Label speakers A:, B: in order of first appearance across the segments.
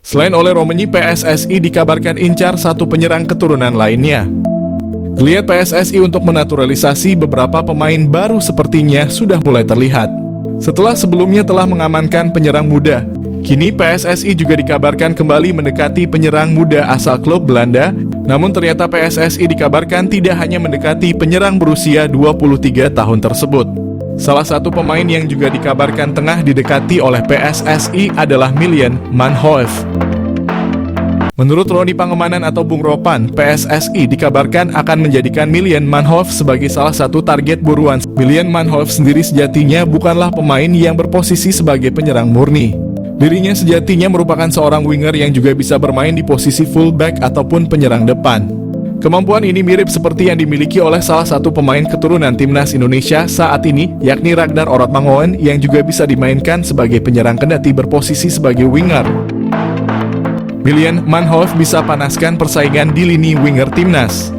A: Selain oleh Romenyi, PSSI dikabarkan incar satu penyerang keturunan lainnya. Geliat PSSI untuk menaturalisasi beberapa pemain baru sepertinya sudah mulai terlihat. Setelah sebelumnya telah mengamankan penyerang muda, kini PSSI juga dikabarkan kembali mendekati penyerang muda asal klub Belanda. Namun ternyata PSSI dikabarkan tidak hanya mendekati penyerang berusia 23 tahun tersebut. Salah satu pemain yang juga dikabarkan tengah didekati oleh PSSI adalah Milan Manhoef. Menurut Roni Pangemanan atau Bung Ropan, PSSI dikabarkan akan menjadikan Milan Manhoef sebagai salah satu target buruan. Milan Manhoef sendiri sejatinya bukanlah pemain yang berposisi sebagai penyerang murni. Dirinya sejatinya merupakan seorang winger yang juga bisa bermain di posisi fullback ataupun penyerang depan. Kemampuan ini mirip seperti yang dimiliki oleh salah satu pemain keturunan timnas Indonesia saat ini, yakni Ragnar Orotmangoen yang juga bisa dimainkan sebagai penyerang kendati berposisi sebagai winger. Milan Manhoef bisa panaskan persaingan di lini winger timnas.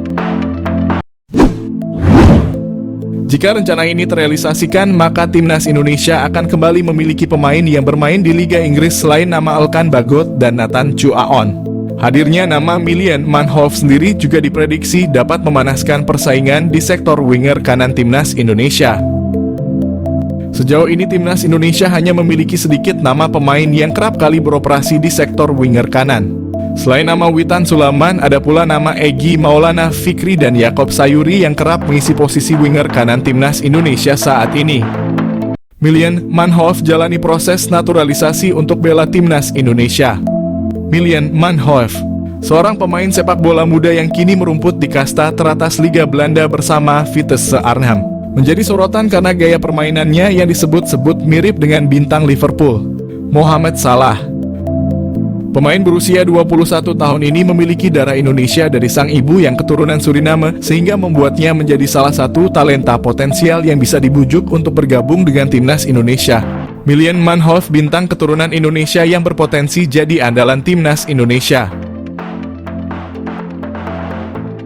A: Jika rencana ini terrealisasikan, maka timnas Indonesia akan kembali memiliki pemain yang bermain di Liga Inggris selain nama Elkan Bagot dan Nathan Chuaon. Hadirnya nama Milan Manhoef sendiri juga diprediksi dapat memanaskan persaingan di sektor winger kanan timnas Indonesia. Sejauh ini timnas Indonesia hanya memiliki sedikit nama pemain yang kerap kali beroperasi di sektor winger kanan. Selain nama Witan Sulaiman, ada pula nama Egy Maulana Fikri dan Yakob Sayuri yang kerap mengisi posisi winger kanan timnas Indonesia saat ini. Milan Manhoef jalani proses naturalisasi untuk bela timnas Indonesia. Milan Manhoef, seorang pemain sepak bola muda yang kini merumput di kasta teratas Liga Belanda bersama Vitesse Arnhem, menjadi sorotan karena gaya permainannya yang disebut-sebut mirip dengan bintang Liverpool, Mohamed Salah. Pemain berusia 21 tahun ini memiliki darah Indonesia dari sang ibu yang keturunan Suriname, sehingga membuatnya menjadi salah satu talenta potensial yang bisa dibujuk untuk bergabung dengan timnas Indonesia. Milan Manhoef, bintang keturunan Indonesia yang berpotensi jadi andalan timnas Indonesia.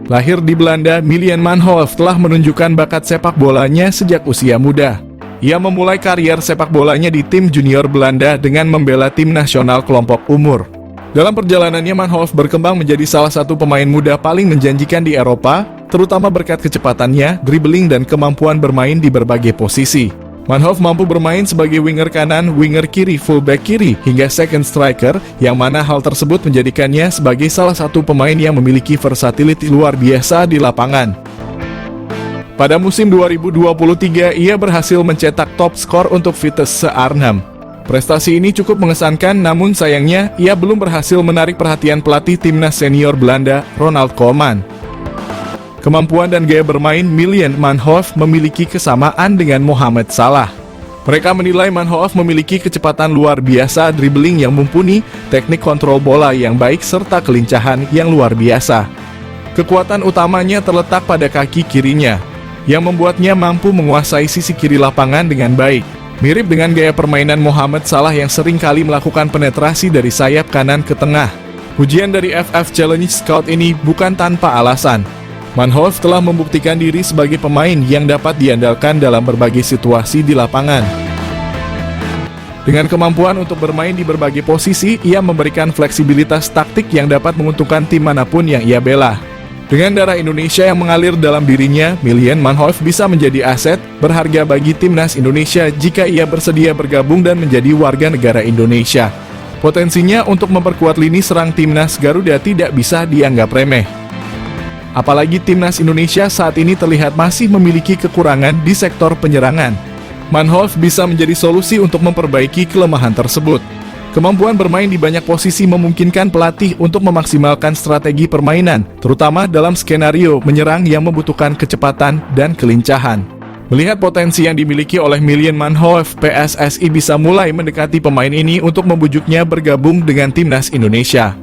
A: Lahir di Belanda, Milan Manhoef telah menunjukkan bakat sepak bolanya sejak usia muda. Ia memulai karier sepak bolanya di tim junior Belanda dengan membela tim nasional kelompok umur. Dalam perjalanannya, Manhoef berkembang menjadi salah satu pemain muda paling menjanjikan di Eropa, terutama berkat kecepatannya, dribbling dan kemampuan bermain di berbagai posisi. Manhoef mampu bermain sebagai winger kanan, winger kiri, fullback kiri, hingga second striker, yang mana hal tersebut menjadikannya sebagai salah satu pemain yang memiliki versatility luar biasa di lapangan. Pada musim 2023, ia berhasil mencetak top skor untuk Vitesse Arnhem. Prestasi ini cukup mengesankan, namun sayangnya ia belum berhasil menarik perhatian pelatih timnas senior Belanda, Ronald Koeman. Kemampuan dan gaya bermain Milan Manhoef memiliki kesamaan dengan Mohamed Salah. Mereka menilai Manhoef memiliki kecepatan luar biasa, dribbling yang mumpuni, teknik kontrol bola yang baik, serta kelincahan yang luar biasa. Kekuatan utamanya terletak pada kaki kirinya, yang membuatnya mampu menguasai sisi kiri lapangan dengan baik. Mirip dengan gaya permainan Mohamed Salah yang sering kali melakukan penetrasi dari sayap kanan ke tengah. Ujian dari FF Challenge Scout ini bukan tanpa alasan. Manhoef telah membuktikan diri sebagai pemain yang dapat diandalkan dalam berbagai situasi di lapangan. Dengan kemampuan untuk bermain di berbagai posisi, ia memberikan fleksibilitas taktik yang dapat menguntungkan tim manapun yang ia bela. Dengan darah Indonesia yang mengalir dalam dirinya, Milan Manhoef bisa menjadi aset berharga bagi timnas Indonesia jika ia bersedia bergabung dan menjadi warga negara Indonesia. Potensinya untuk memperkuat lini serang timnas Garuda tidak bisa dianggap remeh. Apalagi timnas Indonesia saat ini terlihat masih memiliki kekurangan di sektor penyerangan. Manhoef bisa menjadi solusi untuk memperbaiki kelemahan tersebut. Kemampuan bermain di banyak posisi memungkinkan pelatih untuk memaksimalkan strategi permainan, terutama dalam skenario menyerang yang membutuhkan kecepatan dan kelincahan. Melihat potensi yang dimiliki oleh Milan Manhoef, PSSI bisa mulai mendekati pemain ini untuk membujuknya bergabung dengan timnas Indonesia.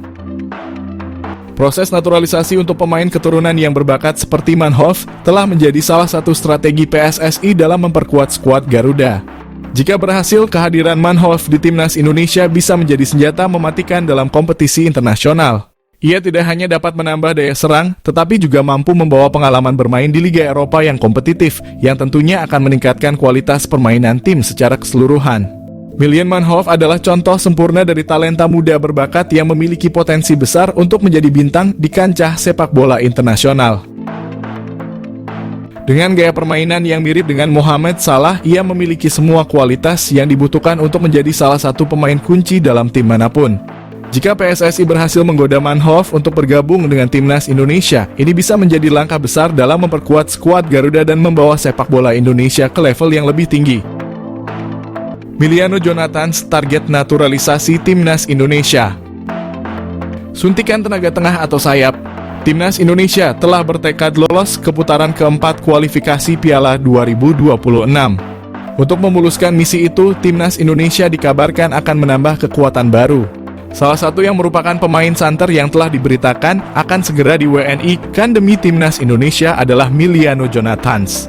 A: Proses naturalisasi untuk pemain keturunan yang berbakat seperti Manhoef telah menjadi salah satu strategi PSSI dalam memperkuat skuad Garuda. Jika berhasil, kehadiran Manhoef di timnas Indonesia bisa menjadi senjata mematikan dalam kompetisi internasional. Ia tidak hanya dapat menambah daya serang, tetapi juga mampu membawa pengalaman bermain di Liga Eropa yang kompetitif, yang tentunya akan meningkatkan kualitas permainan tim secara keseluruhan. Miljan Manhoef adalah contoh sempurna dari talenta muda berbakat yang memiliki potensi besar untuk menjadi bintang di kancah sepak bola internasional. Dengan gaya permainan yang mirip dengan Mohamed Salah, ia memiliki semua kualitas yang dibutuhkan untuk menjadi salah satu pemain kunci dalam tim manapun. Jika PSSI berhasil menggoda Manhoef untuk bergabung dengan timnas Indonesia, ini bisa menjadi langkah besar dalam memperkuat skuad Garuda dan membawa sepak bola Indonesia ke level yang lebih tinggi. Emiliano Jonathans target naturalisasi timnas Indonesia. Suntikan tenaga tengah atau sayap. Timnas Indonesia telah bertekad lolos ke putaran keempat kualifikasi Piala 2026. Untuk memuluskan misi itu, timnas Indonesia dikabarkan akan menambah kekuatan baru. Salah satu yang merupakan pemain santer yang telah diberitakan akan segera di WNI kan demi timnas Indonesia adalah Emiliano Jonathans,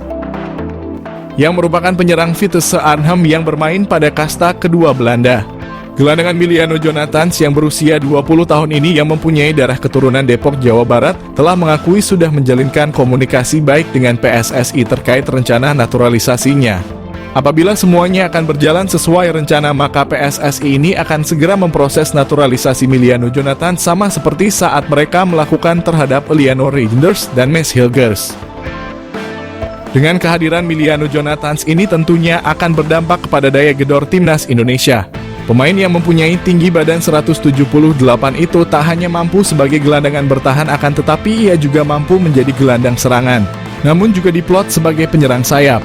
A: yang merupakan penyerang Vitesse Arnhem yang bermain pada kasta kedua Belanda. Gelandangan Emiliano Jonathans yang berusia 20 tahun ini yang mempunyai darah keturunan Depok, Jawa Barat, telah mengakui sudah menjalinkan komunikasi baik dengan PSSI terkait rencana naturalisasinya. Apabila semuanya akan berjalan sesuai rencana, maka PSSI ini akan segera memproses naturalisasi Emiliano Jonathans sama seperti saat mereka melakukan terhadap Eliano Reinders dan Mads Hilgers. Dengan kehadiran Emiliano Jonathans ini tentunya akan berdampak kepada daya gedor timnas Indonesia. Pemain yang mempunyai tinggi badan 178 itu tak hanya mampu sebagai gelandangan bertahan, akan tetapi ia juga mampu menjadi gelandang serangan, namun juga diplot sebagai penyerang sayap.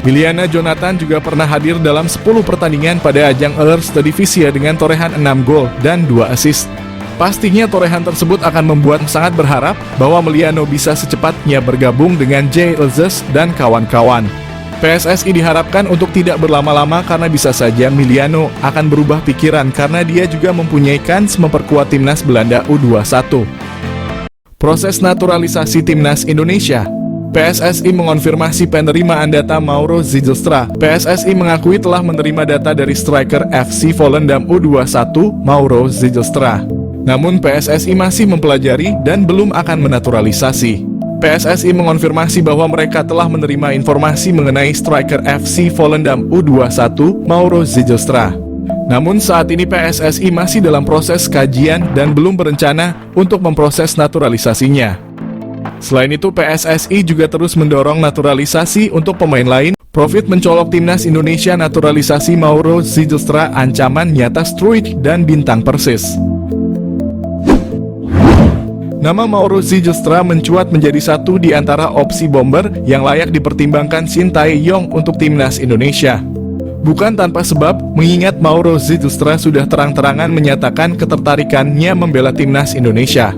A: Emiliano Jonathans juga pernah hadir dalam 10 pertandingan pada ajang Eredivisie dengan torehan 6 gol dan 2 assist. Pastinya torehan tersebut akan membuat sangat berharap bahwa Emiliano bisa secepatnya bergabung dengan Jay Elzes dan kawan-kawan. PSSI diharapkan untuk tidak berlama-lama karena bisa saja Emiliano akan berubah pikiran karena dia juga mempunyai kans memperkuat timnas Belanda U21. Proses naturalisasi timnas Indonesia. PSSI mengonfirmasi penerimaan data Mauro Zijlstra. PSSI mengakui telah menerima data dari striker FC Volendam U21 Mauro Zijlstra. Namun PSSI masih mempelajari dan belum akan menaturalisasi. PSSI mengonfirmasi bahwa mereka telah menerima informasi mengenai striker FC Volendam U21 Mauro Zijlstra. Namun saat ini PSSI masih dalam proses kajian dan belum berencana untuk memproses naturalisasinya. Selain itu, PSSI juga terus mendorong naturalisasi untuk pemain lain. Profit mencolok timnas Indonesia naturalisasi Mauro Zijlstra, ancaman nyata Struijk dan bintang Persis. Nama Mauro Zijlstra mencuat menjadi satu di antara opsi bomber yang layak dipertimbangkan Shin Tae-yong untuk timnas Indonesia. Bukan tanpa sebab, mengingat Mauro Zijlstra sudah terang-terangan menyatakan ketertarikannya membela timnas Indonesia.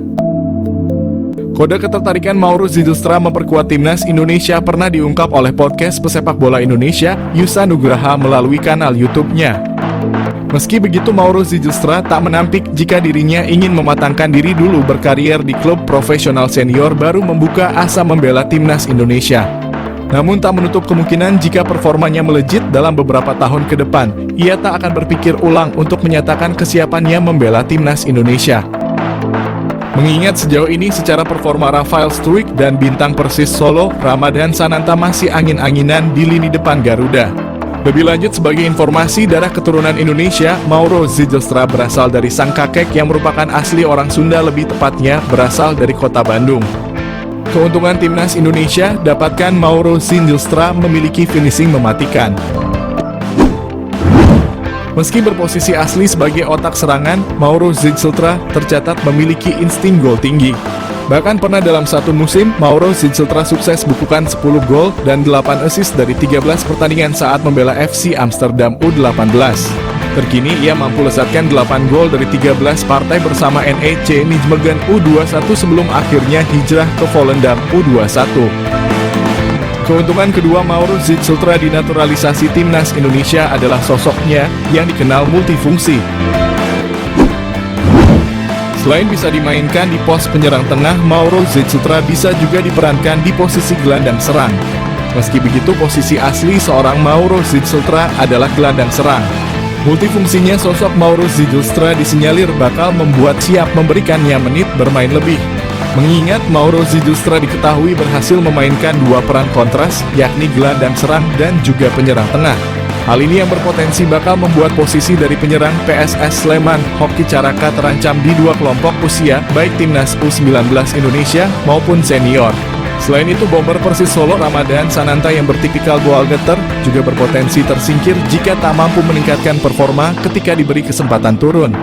A: Kode ketertarikan Mauro Zijlstra memperkuat timnas Indonesia pernah diungkap oleh podcast pesepak bola Indonesia, Yusa Nugraha, melalui kanal YouTube-nya. Meski begitu, Mauro Zijlstra tak menampik jika dirinya ingin mematangkan diri dulu berkarier di klub profesional senior baru membuka asa membela timnas Indonesia. Namun tak menutup kemungkinan jika performanya melejit dalam beberapa tahun ke depan, ia tak akan berpikir ulang untuk menyatakan kesiapannya membela timnas Indonesia. Mengingat sejauh ini secara performa Rafael Struijk dan bintang Persis Solo, Ramadan Sananta masih angin-anginan di lini depan Garuda. Lebih lanjut, sebagai informasi, darah keturunan Indonesia, Mauro Zijlstra berasal dari sang kakek yang merupakan asli orang Sunda, lebih tepatnya berasal dari kota Bandung. Keuntungan timnas Indonesia, dapatkan Mauro Zijlstra memiliki finishing mematikan. Meski berposisi asli sebagai otak serangan, Mauro Zijlstra tercatat memiliki insting gol tinggi. Bahkan pernah dalam satu musim, Mauro Zijlstra sukses bukukan 10 gol dan 8 assist dari 13 pertandingan saat membela FC Amsterdam U18. Terkini ia mampu lesatkan 8 gol dari 13 partai bersama NEC Nijmegen U21 sebelum akhirnya hijrah ke Volendam U21. Keuntungan kedua Mauro Zijlstra di naturalisasi timnas Indonesia adalah sosoknya yang dikenal multifungsi. Selain bisa dimainkan di pos penyerang tengah, Mauro Zijlstra bisa juga diperankan di posisi gelandang serang. Meski begitu, posisi asli seorang Mauro Zijlstra adalah gelandang serang. Multifungsinya sosok Mauro Zijlstra disinyalir bakal membuat siap memberikannya menit bermain lebih. Mengingat Mauro Zijlstra diketahui berhasil memainkan dua peran kontras, yakni gelandang serang dan juga penyerang tengah. Hal ini yang berpotensi bakal membuat posisi dari penyerang PSS Sleman, Hoki Caraka terancam di dua kelompok usia, baik timnas U19 Indonesia maupun senior. Selain itu, bomber Persis Solo Ramadan Sananta yang bertipikal goal getter juga berpotensi tersingkir jika tak mampu meningkatkan performa ketika diberi kesempatan turun.